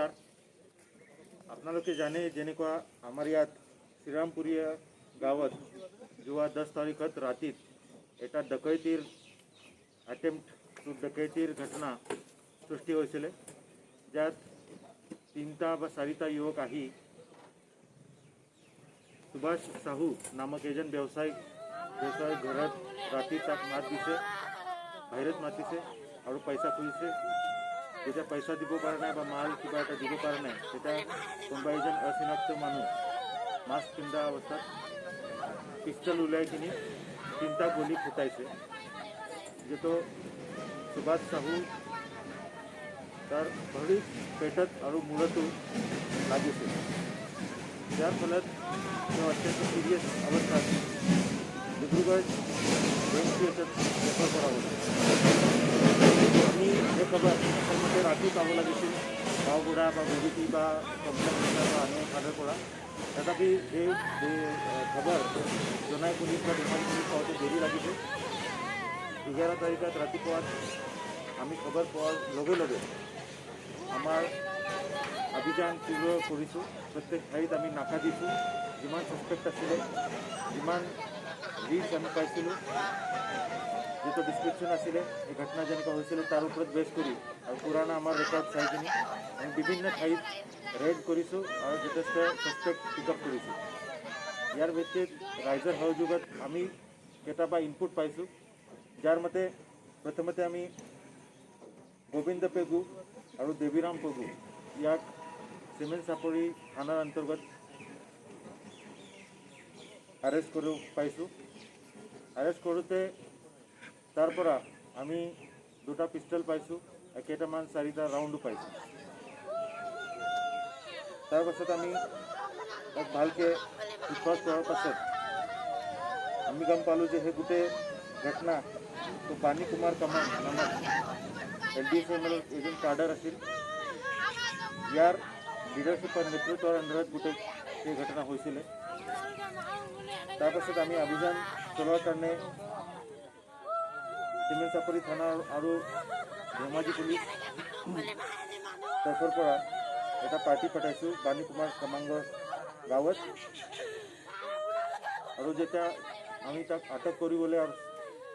নমস্কাৰ। আপোনালোকে জানে যেনেকুৱা আমাৰ ইয়াত শ্ৰীৰামপুৰীয়া গাঁৱত যোৱা 10 তাৰিখত ৰাতিত এটা ডকাইতিৰ ডকাইতিৰ ঘটনা সৃষ্টি হৈছিলে, যাত 3টা বা 4টা যুৱক আহি সুভাষ সাহু নামক এজন ব্যৱসায়িক ঘৰত ৰাতি তাক মাত দিছে, বাহিৰত মাতিছে আৰু পইচা খুজিছে। যেতিয়া পইচা দিব পৰা নাই বা মাল কিবা এটা দিব পৰা নাই, তেতিয়া কোনোবা এজন অচিনাক্ত মানুহ মাস্ক পিন্ধা অৱস্থাত পিষ্টল ওলাই কিনি 3টা গুলি ফুটাইছে, যিটো সুভাষ সাহু তাৰ ভৰিত, পেটত আৰু মূৰতো লাগিছে। যাৰ ফলত তেওঁ অত্যন্ত সিৰিয়াছ অৱস্থাত ডিব্ৰুগড় এমচিএচত ৰেফাৰ কৰা হৈছে। আমি এই খবৰ আচলতে ৰাতি পাব লাগিছিল গাঁওবুঢ়া বা বিজেপি বা কমপ্লেক্স বা আনে ফালৰ পৰা। তথাপি এই খবৰ জনাই পুলিচ বা ধেমাজি পুলিচ পাওঁতে দেৰি লাগিছে। 11 তাৰিখত ৰাতিপুৱা আমি খবৰ পোৱাৰ লগে লগে আমাৰ অভিযান তীব্ৰ কৰিছোঁ। প্ৰত্যেক ঠাইত আমি নাকা দিছোঁ। যিমান ছাছপেক্ট আছিলে, যিমান লিডছ আমি পাইছিলোঁ, যিটো ডিছক্ৰিপশ্যন আছিলে এই ঘটনা যেনেকুৱা হৈছিলে তাৰ ওপৰত বেছ কৰি আৰু পুৰণা আমাৰ ৰেকৰ্ড চাই কিনি আমি বিভিন্ন ঠাইত ৰেড কৰিছোঁ আৰু যথেষ্ট ছাছপেক্ট পিক আপ কৰিছোঁ। ইয়াৰ ভিত্তিত ৰাইজৰ সহযোগত আমি কেইটাবা ইনপুট পাইছোঁ, যাৰ মতে প্ৰথমতে আমি গোবিন্দ পেগু আৰু দেৱীৰাম পেগু ইয়াক চিমেণ্ট চাপৰি থানাৰ অন্তৰ্গত এৰেষ্ট কৰি পাইছোঁ। এৰেষ্ট কৰোঁতে তাৰ পৰা আমি 2টা পিষ্টল পাইছোঁ, কেইটামান 4টা ৰাউণ্ডো পাইছোঁ। তাৰপাছত আমি তাক ভালকৈ সোধপাছ কৰাৰ পাছত আমি গম পালোঁ যে সেই গোটেই ঘটনা তো বাণী কুমাৰ কামাং নামক LDSML এজন কাৰ্ডাৰ আছিল। ইয়াৰ লিডাৰশ্বিপৰ নেতৃত্বৰ আণ্ডাৰত গোটেই সেই ঘটনা হৈছিলে। তাৰপাছত আমি অভিযান চলোৱাৰ কাৰণে চিমেণ্ট চাপৰি থানা আৰু ধেমাজি পুলিচ তৰফৰ পৰা এটা পাৰ্টি পঠাইছোঁ বাণী কুমাৰ কামাঙৰ গাঁৱত। আৰু যেতিয়া আমি তাক আটক কৰিবলৈ আৰু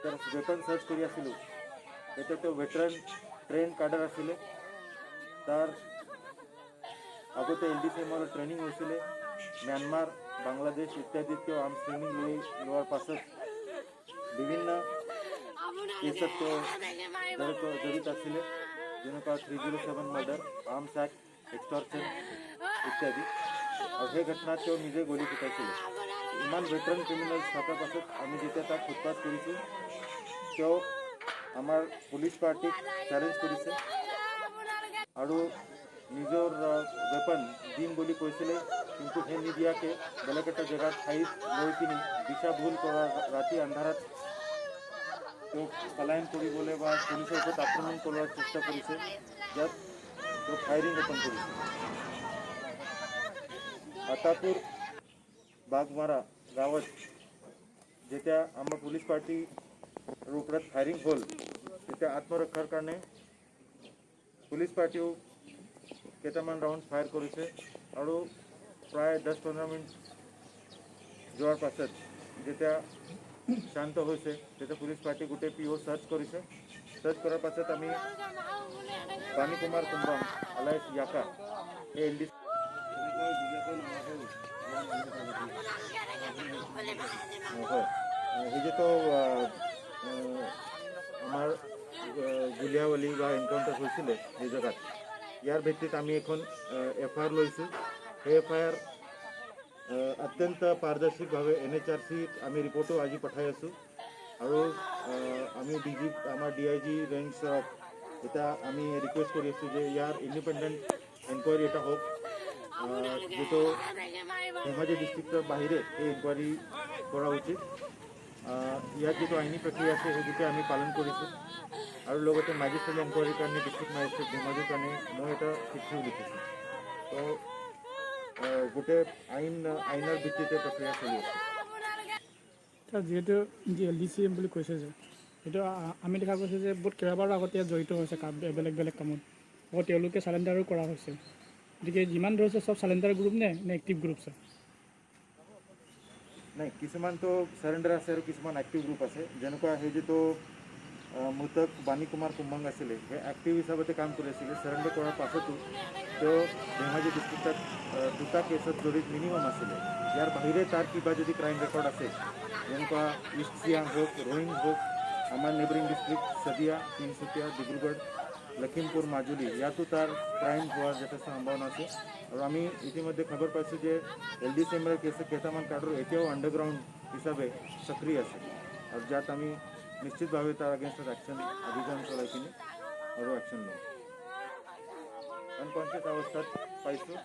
তাৰ ৱেপন চাৰ্চ কৰি আছিলোঁ, তেতিয়া তেওঁ ভেটেৰান ট্ৰেইন কাৰ্ডাৰ আছিলে। তাৰ আগতে LDCMৰ ট্ৰেইনিং হৈছিলে। ম্যানমাৰ, বাংলাদেশ ইত্যাদিত তেওঁ আৰ্মছ ট্ৰেইনিং লোৱাৰ পাছত বিভিন্ন কেছত তেওঁ জড়িত আছিলে, যেনেকুৱা 307 মাৰ্ডাৰ, আৰ্মছ এক্ট, এক্সটৰ্চন ইত্যাদি। আৰু সেই ঘটনাত তেওঁ নিজে গলি ফুটাইছিলে। ইমান ভেটেৰান ক্ৰিমিনেল থকাৰ পাছত আমি যেতিয়া তাক সোধপাছ কৰিছোঁ, তেওঁ আমাৰ পুলিচ পাৰ্টিক চেলেঞ্জ কৰিছে আৰু নিজৰ ৱেপন দিম বুলি কৈছিলে, কিন্তু সেই নিদিয়াকৈ বেলেগ এটা জেগাত ঠাইত লৈ কিনি দিশা ভুল কৰা ৰাতি আন্ধাৰত তেওঁক পলায়ন কৰিবলৈ বা পুলিচৰ ওপৰত আক্ৰমণ কৰাৰ চেষ্টা কৰিছে, যাত তেওঁ ফায়াৰিং ওপেন কৰিছে। আতাপুৰ বাগমাৰা গাঁৱত যেতিয়া আমাৰ পুলিচ পাৰ্টিৰ ওপৰত ফায়াৰিং হ'ল, তেতিয়া আত্মৰক্ষাৰ কাৰণে পুলিচ পাৰ্টিও কেইটামান ৰাউণ্ড ফায়াৰ কৰিছে আৰু প্ৰায় 10-15 মিনিট যোৱাৰ পাছত যেতিয়া শান্ত হৈছে, তেতিয়া পুলিচ পাৰ্টি গোটেই PO চাৰ্চ কৰিছে। চাৰ্চ কৰাৰ পাছত আমি বাণী কুমাৰ কুম্বাং আলাইছ ইয়াকা এই LDC এই যেতো আমাৰ গুলিয়াৱালি বা এনকাউণ্টাৰ হৈছিলে এই জেগাত, ইয়াৰ ভিত্তিত আমি এখন FIR লৈছোঁ। সেই FIR অত্যন্ত পাৰদৰ্শিকভাৱে NHRC আমি ৰিপৰ্টো আজি পঠাই আছোঁ। আৰু আমি আমাৰ DIG ৰেঞ্জক এতিয়া আমি ৰিকুৱেষ্ট কৰি আছোঁ যে ইয়াৰ ইণ্ডিপেণ্ডেণ্ট এনকুৱাৰী এটা হওক, যিটো ধেমাজি ডিষ্ট্ৰিক্টৰ বাহিৰে এই এনকুৱাৰী কৰা উচিত। ইয়াত যিটো আইনী প্ৰক্ৰিয়া আছে সেই গোটেই আমি পালন কৰিছোঁ। আৰু লগতে মেজিষ্ট্ৰেট এনকুৱাৰীৰ কাৰণে ডিষ্ট্ৰিক্ট মেজিষ্ট্ৰেট ধেমাজিৰ কাৰণে মই এটা চিঠিও লিখিছোঁ। তো গোটেই আইনৰ ভিত্তিতে প্ৰক্ৰিয়া চলি আছে। যিহেতু LDCM বুলি কৈছে যে সেইটো আমি দেখা গৈছে যে বহুত কেইবাবাৰো আগতে ইয়াত জড়িত হৈছে বেলেগ বেলেগ কামত, আকৌ তেওঁলোকে চাৰেণ্ডাৰো কৰা হৈছে। গতিকে যিমান ধৰিছে চব চালেণ্ডাৰ গ্ৰুপ নে এক্টিভ গ্ৰুপ ছাৰ? নাই, কিছুমানতো চাৰেণ্ডাৰ আছে আৰু কিছুমান এক্টিভ গ্ৰুপ আছে। যেনেকুৱা সেই যিটো মৃতক বাণী কুমাৰ কুম্বাং আছিলে, সেই এক্টিভ হিচাপতে কাম কৰি আছিলে। চাৰেণ্ডাৰ কৰাৰ পাছতো তেওঁ ধেমাজি ডিষ্ট্ৰিক্টত 2টা কেছত জড়িত মিনিমাম আছিলে। ইয়াৰ বাহিৰে তাৰ কিবা যদি ক্ৰাইম ৰেকৰ্ড আছে, যেনেকুৱা ইষ্ট চিয়াং হওক, ৰোহিং হওক, আমাৰ নেইবাৰিং ডিষ্ট্ৰিক্ট শদিয়া, তিনিচুকীয়া, ডিব্ৰুগড়, লখিমপুৰ, মাজুলী, ইয়াতো তাৰ ক্ৰাইম হোৱাৰ যথেষ্ট সম্ভাৱনা আছে। আৰু আমি ইতিমধ্যে খবৰ পাইছোঁ যে LDCMৰ কেইটামান কাৰ্ডৰ এতিয়াও আণ্ডাৰগ্ৰাউণ্ড হিচাপে সক্ৰিয় আছে, আৰু যাত আমি নিশ্চিতভাৱে তাৰ এগেইনষ্টত একশ্যন অভিযান চলাই কিনে আৰু একশ্যন ল'ম। আনকনচিয়াছ অৱস্থাত পাইছোঁ,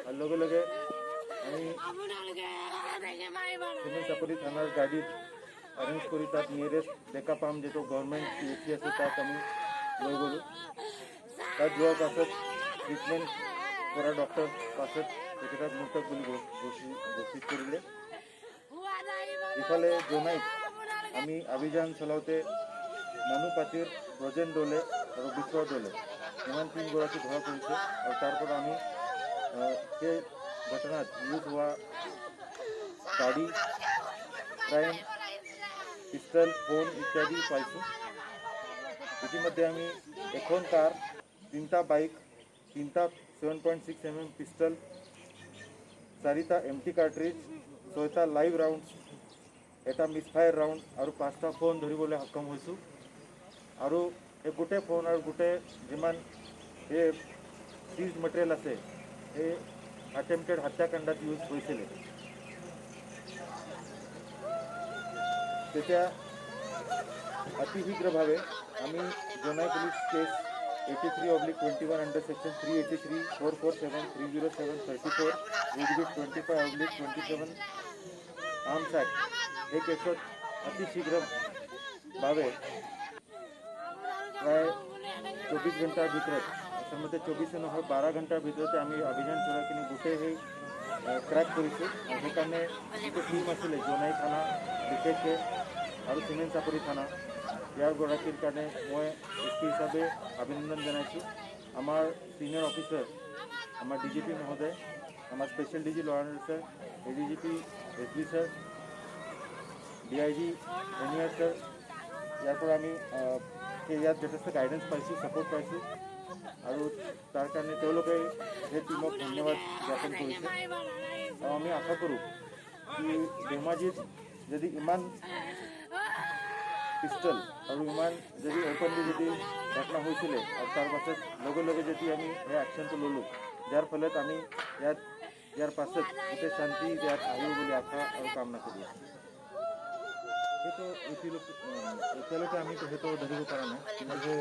আৰু লগে লগে আমি চিভিল চাপৰি থানাৰ গাড়ীত এৰেঞ্জ কৰি তাত নিয়েৰেষ্ট ডেকা পাম যিটো গভৰ্ণমেণ্ট CHC আছে তাত আমি লৈ গ'লোঁ। তাত যোৱাৰ পাছত ট্ৰিটমেণ্ট কৰা ডক্টৰ পাছত তেখেতক মৃতক বুলি ঘোষিত কৰিলে। ইফালে জোনাইত আমি অভিযান চলাওঁতে মনু পাটিৰ, ব্ৰজেন দলে আৰু বিক্ৰয় দলে ইমান 3গৰাকী ধৰা পৰিছে, আৰু তাৰ পৰা আমি সেই ঘটনাত ইউজ হোৱা গাড়ী, ক্ৰাইম, পিষ্টল, ফোন ইত্যাদি পাইছোঁ। ইতিমধ্যে আমি এখন কাৰ, 3টা বাইক, 3টা 7.6mm পিষ্টল, 4টা এমটি কাৰ্ট্ৰিজ, 6টা লাইভ ৰাউণ্ড, এটা মিছফায়াৰ ৰাউণ্ড আৰু 5টা ফোন ধৰিবলৈ সক্ষম হৈছোঁ। আৰু এই গোটেই ফোন আৰু গোটেই যিমান এই চিজ মেটেৰিয়েল আছে, এই এটেম্পটেড হত্যাকাণ্ডত ইউজ হৈছিলে। তেতিয়া অতি শীঘ্ৰভাৱে আমি Jonai police case 83/21 under section 383, 447, 307, 34, 25/27 arms act, এই কেছত অতি শীঘ্ৰভাৱে প্ৰায় 24 ঘণ্টাৰ ভিতৰত, আচলতে 24 নহয় 12 ঘণ্টাৰ ভিতৰতে আমি অভিযান চলাই কিনে গোটেই সেই ক্ৰেক কৰিছোঁ। আৰু সেইকাৰণে যিটো টিম আছিলে জোনাই থানা বিশেষকৈ আৰু চিমেণ্ট চাপৰি থানা, ইয়াৰ গৰাকীৰ কাৰণে মই SP হিচাপে অভিনন্দন জনাইছোঁ। আমাৰ চিনিয়ৰ অফিচাৰ, আমাৰ DGP মহোদয়, আমাৰ special DG law and order sir, ADGP SP sir, DIG NER sir, ইয়াৰ পৰা আমি ইয়াত যথেষ্ট গাইডেঞ্চ পাইছোঁ, ছাপোৰ্ট পাইছোঁ, আৰু তাৰ কাৰণে তেওঁলোকে সেই টিমক ধন্যবাদ জ্ঞাপন কৰিছে। আৰু আমি আশা কৰোঁ কি ধেমাজিত যদি ইমান পিষ্টল আৰু ইমান যদি অপেনলি যদি ঘটনা হৈছিলে, আৰু তাৰ পাছত লগে লগে যদি আমি এই একশ্যনটো ল'লোঁ, যাৰ ফলত আমি ইয়াৰ পাছত গোটেই শান্তি ইয়াত আহিব বুলি আশা আৰু কামনা কৰি আছোঁ। সেইটো এতিয়ালৈকে আমিতো সেইটো ধৰিব পৰা নাই, কিন্তু যে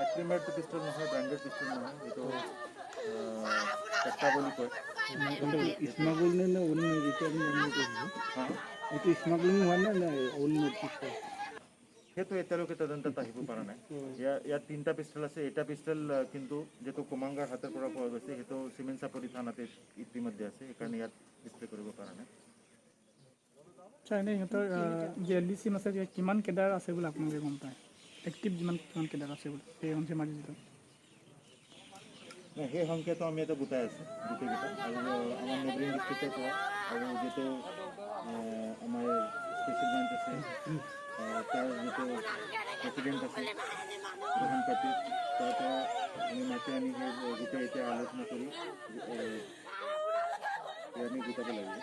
এক্সিমেট পিষ্টল নহয়, ব্ৰেণ্ডেড পিষ্টল নহয়, এইটো চেষ্টা বুলি কয়। স্মাগল নে ওল মেড? এইটো আমি জানিব পাৰিছোঁ। এইটো স্মাগলিং হোৱা নে ওল মেড পিষ্টল? সেইটো এতিয়ালৈকে তদন্তত আহিব পৰা নাই। ইয়াত 3টা পিষ্টল আছে। এটা পিষ্টল কিন্তু যিটো কুমাংগাৰ হাতৰ পৰা পোৱা গৈছে, সেইটো চিমেণ্ট চাপৰি থানাতে ইতিমধ্যে আছে, সেইকাৰণে ইয়াত ডিছপ্লে কৰিব পৰা নাই। আচ্ছা, এনেই সিহঁতৰ যে LDCM আছে, কিমান কেডাৰ আছে বুলি আপোনালোকে গম পায়? এক্টিভ কিমান কেডাৰ আছে বুলি সেই সংখ্যা মাৰি দিলে? নাই, সেই সংখ্যাটো আমি এটা গোটাই আছোঁ গোটেইকেইটা, আৰু আমাৰ নেইবাৰিং ডিষ্ট্ৰিক্টৰ পৰা, আৰু যিটো আমাৰ স্পেচিয়েল ব্ৰাঞ্চ আছে তাৰ যিটো প্ৰেচিডেণ্ট আছে ৰোহন পাটি, তাৰ পৰা আমি মাতি আনি সেই গোটেই এতিয়া আলোচনা কৰি আমি গোটাব লাগিব।